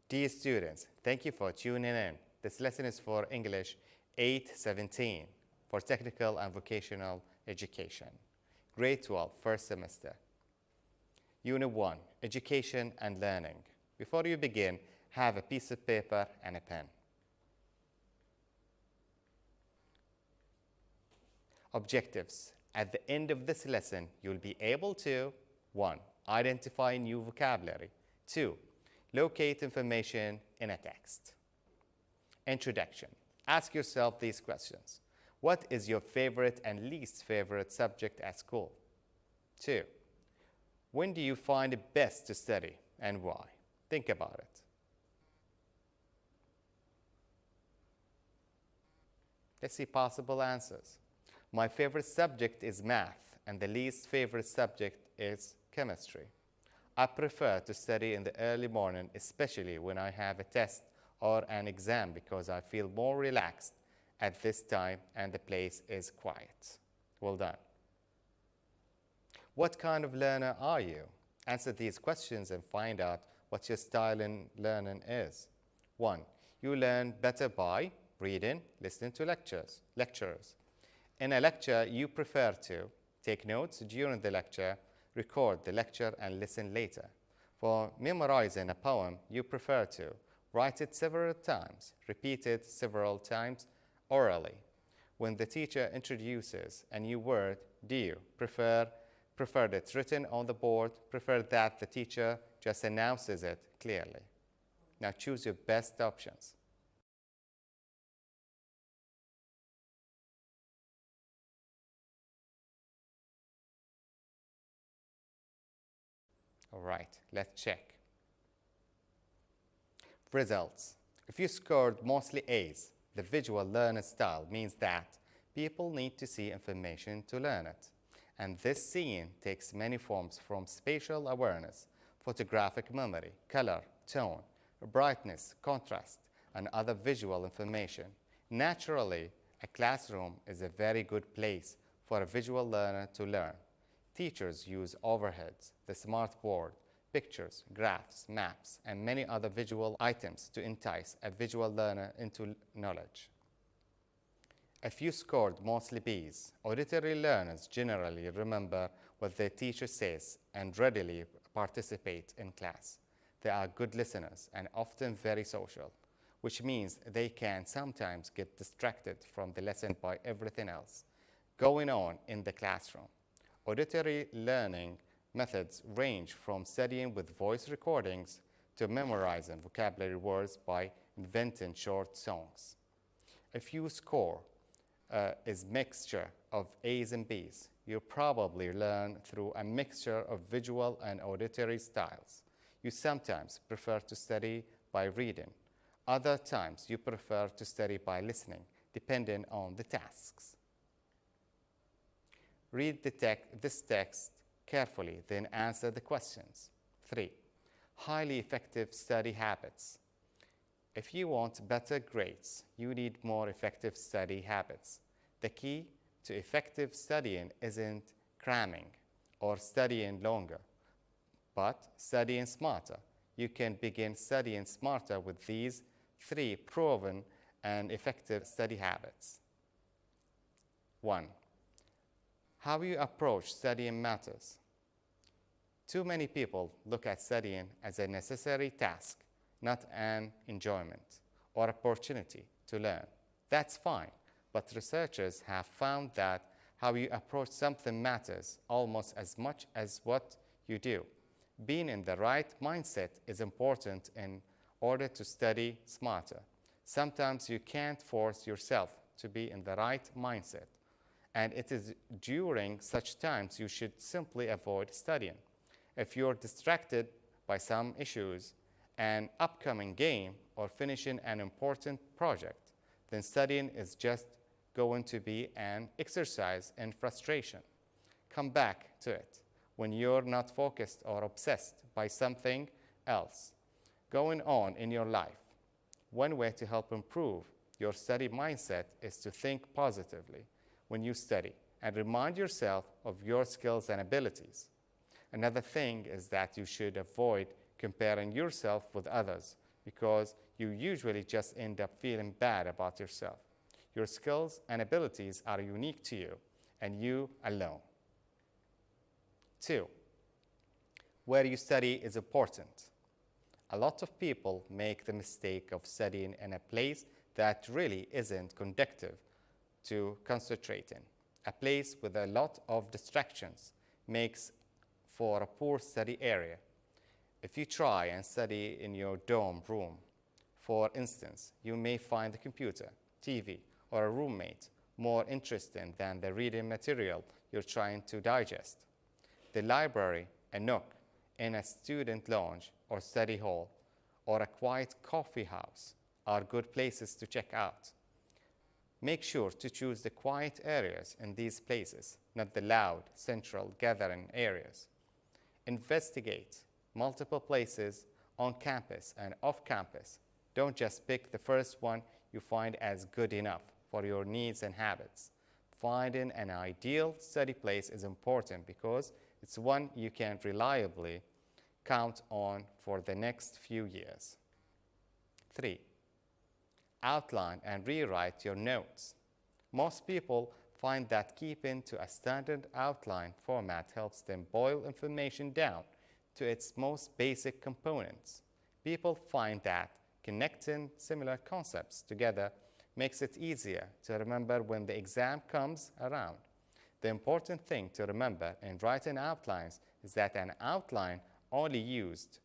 Dear students, thank you for tuning in. This lesson is for English 817 for technical and vocational education. Grade 12, first semester. Unit 1, Education and Learning. Before you begin, have a piece of paper and a pen. Objectives. At the end of this lesson, you'll be able to 1. Identify new vocabulary. 2. Locate information in a text. Introduction. Ask yourself these questions. What is your favorite and least favorite subject at school? 2. When do you find it best to study and why? Think about it. Let's see possible answers. My favorite subject is math, and the least favorite subject is chemistry. I prefer to study in the early morning, especially when I have a test or an exam, because I feel more relaxed at this time and the place is quiet. Well done. What kind of learner are you? Answer these questions and find out what your style in learning is. 1. You learn better by reading, listening to lecturers. In a lecture, you prefer to take notes during the lecture, record the lecture, and listen later. For memorizing a poem, you prefer to write it several times, repeat it several times orally. When the teacher introduces a new word, do you prefer it written on the board, prefer that the teacher just announces it clearly? Now choose your best options. All right, let's check. Results. If you scored mostly A's, the visual learner style means that people need to see information to learn it. And this seeing takes many forms, from spatial awareness, photographic memory, color, tone, brightness, contrast, and other visual information. Naturally, a classroom is a very good place for a visual learner to learn. Teachers use overheads, the smart board, pictures, graphs, maps, and many other visual items to entice a visual learner into knowledge. If you scored mostly B's, auditory learners generally remember what their teacher says and readily participate in class. They are good listeners and often very social, which means they can sometimes get distracted from the lesson by everything else going on in the classroom. Auditory learning methods range from studying with voice recordings to memorizing vocabulary words by inventing short songs. If your score is mixture of A's and B's, you probably learn through a mixture of visual and auditory styles. You sometimes prefer to study by reading. Other times you prefer to study by listening, depending on the tasks. Read this text carefully, then answer the questions. 3. Highly effective study habits. If you want better grades, you need more effective study habits. The key to effective studying isn't cramming or studying longer, but studying smarter. You can begin studying smarter with these 3 proven and effective study habits. 1. How you approach studying matters. Too many people look at studying as a necessary task, not an enjoyment or opportunity to learn. That's fine, but researchers have found that how you approach something matters almost as much as what you do. Being in the right mindset is important in order to study smarter. Sometimes you can't force yourself to be in the right mindset, and it is during such times you should simply avoid studying. If you're distracted by some issues, an upcoming game, or finishing an important project, then studying is just going to be an exercise in frustration. Come back to it when you're not focused or obsessed by something else going on in your life. One way to help improve your study mindset is to think positively when you study and remind yourself of your skills and abilities. Another thing is that you should avoid comparing yourself with others, because you usually just end up feeling bad about yourself. Your skills and abilities are unique to you and you alone. 2. Where you study is important. A lot of people make the mistake of studying in a place that really isn't conducive to concentrating. A place with a lot of distractions makes for a poor study area. If you try and study in your dorm room, for instance, you may find the computer, TV, or a roommate more interesting than the reading material you're trying to digest. The library, a nook in a student lounge or study hall, or a quiet coffee house are good places to check out. Make sure to choose the quiet areas in these places, not the loud, central gathering areas. Investigate multiple places on campus and off campus. Don't just pick the first one you find as good enough for your needs and habits. Finding an ideal study place is important because it's one you can reliably count on for the next few years. 3. Outline and rewrite your notes. Most people find that keeping to a standard outline format helps them boil information down to its most basic components. People find that connecting similar concepts together makes it easier to remember when the exam comes around. The important thing to remember in writing outlines is that an outline only used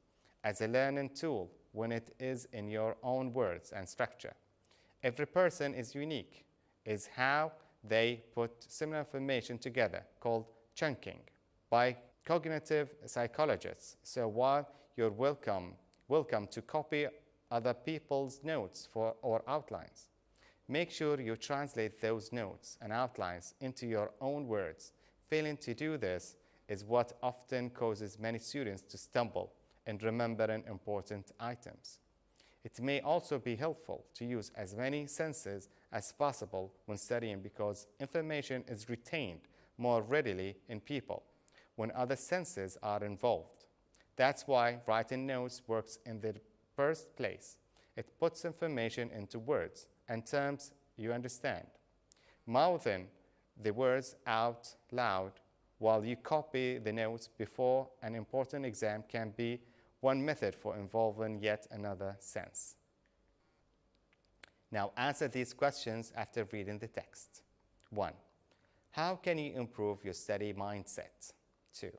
as a learning tool when it is in your own words and structure. Every person is unique, is how they put similar information together, called chunking, by cognitive psychologists. So while you're welcome to copy other people's notes or outlines, make sure you translate those notes and outlines into your own words. Failing to do this is what often causes many students to stumble in remembering important items. It may also be helpful to use as many senses as possible when studying because information is retained more readily in people when other senses are involved. That's why writing notes works in the first place. It puts information into words and terms you understand. Mouthing the words out loud while you copy the notes before an important exam can be one method for involving yet another sense. Now answer these questions after reading the text. 1. How can you improve your study mindset? 2.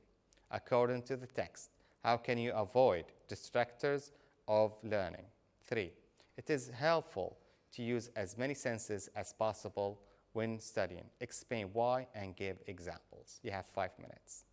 According to the text, how can you avoid distractors of learning? 3. It is helpful to use as many senses as possible when studying. Explain why and give examples. You have 5 minutes.